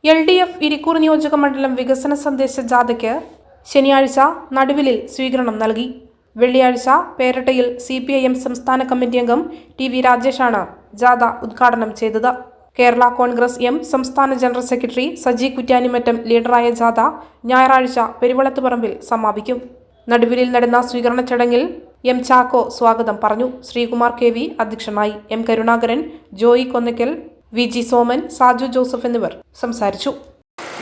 LDF Irikkur നിയോജക മണ്ഡലം വികസന സന്ദേശ ജാഥയ്ക്ക് ശനിയാഴ്ച നടുവിലിൽ സ്വീകരണം നൽകി. വെള്ളിയാഴ്ച പേരട്ടയിൽ CPIM സംസ്ഥാന കമ്മിറ്റി അംഗം TV രാജേഷാണ് ജാഥ ഉദ്ഘാടനം ചെയ്തത്. കേരള കോൺഗ്രസ് എം സംസ്ഥാന ജനറൽ സെക്രട്ടറി സജി കുറ്റ്യാനിമറ്റം ലീഡറായ ജാഥ ഞായറാഴ്ച പെരുവളത്തുപറമ്പിൽ സമാപിക്കും. നടുവിലിൽ നടന്ന സ്വീകരണ ചടങ്ങിൽ M ചാക്കോ സ്വാഗതം പറഞ്ഞു. ശ്രീകുമാർ KV അധ്യക്ഷനായി. M Karunakaran, Joy Konnakkal, VG Soman, Saju Joseph എന്നിവർ സംസാരിച്ചു.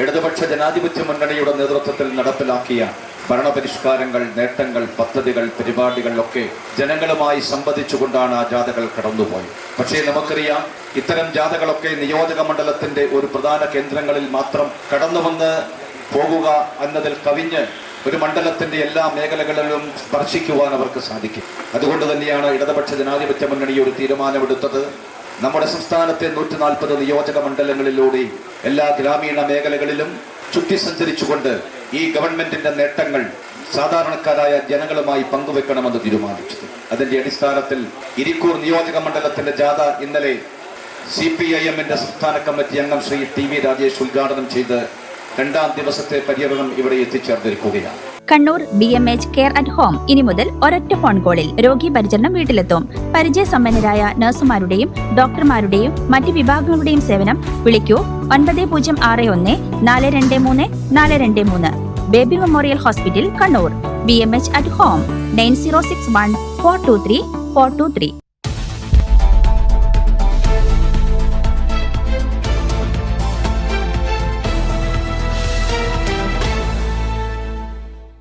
ഇടതുപക്ഷ ജനാധിപത്യ മുന്നണിയുടെ നേതൃത്വത്തിൽ നടപ്പിലാക്കിയ ഭരണപരിഷ്കാരങ്ങൾ, നേട്ടങ്ങൾ, പദ്ധതികൾ, പരിപാടികളിലൊക്കെ ജനങ്ങളുമായി സംവദിച്ചുകൊണ്ടാണ് ആ ജാഥകൾ കടന്നുപോയത്. പക്ഷേ നമുക്കറിയാം, ഇത്തരം ജാഥകളൊക്കെ നിയോജക മണ്ഡലത്തിന്റെ ഒരു പ്രധാന കേന്ദ്രങ്ങളിൽ മാത്രം കടന്നുവന്ന് പോകുക എന്നതിൽ കവിഞ്ഞ് ഒരു മണ്ഡലത്തിന്റെ എല്ലാ മേഖലകളിലും സ്പർശിക്കുവാൻ അവർക്ക് സാധിക്കും. അതുകൊണ്ട് തന്നെയാണ് ഇടതുപക്ഷ ജനാധിപത്യ മുന്നണി ഒരു തീരുമാനമെടുത്തത്. നമ്മുടെ സംസ്ഥാനത്തെ 140 നിയോജക മണ്ഡലങ്ങളിലൂടെ എല്ലാ ഗ്രാമീണ മേഖലകളിലും ചുറ്റി സഞ്ചരിച്ചുകൊണ്ട് ഈ ഗവൺമെന്റിന്റെ നേട്ടങ്ങൾ സാധാരണക്കാരായ ജനങ്ങളുമായി പങ്കുവെക്കണമെന്ന് തീരുമാനിച്ചത്. അതിന്റെ അടിസ്ഥാനത്തിൽ ഇരിക്കൂർ നിയോജക മണ്ഡലത്തിന്റെ ജാഥ ഇന്നലെ CPIM-ന്റെ സംസ്ഥാന കമ്മിറ്റി അംഗം ശ്രീ TV രാജേഷ് ഉദ്ഘാടനം ചെയ്ത് 2ാം ദിവസത്തെ പര്യടനം ഇവിടെ എത്തിച്ചേർന്നിരിക്കുകയാണ്. Kannur BMH care at home ഇനി മുതൽ ഒരൊറ്റ ഫോൺ കോളിൽ രോഗി പരിചരണം വീട്ടിലെത്തും. പരിചയസമ്പന്നരായ നഴ്സുമാരുടെയും ഡോക്ടർമാരുടെയും മറ്റ് വിഭാഗങ്ങളുടെയും സേവനം വിളിക്കൂ 9061 423 423. Baby memorial hospital, Kannur. BMH at home 9061 423 423.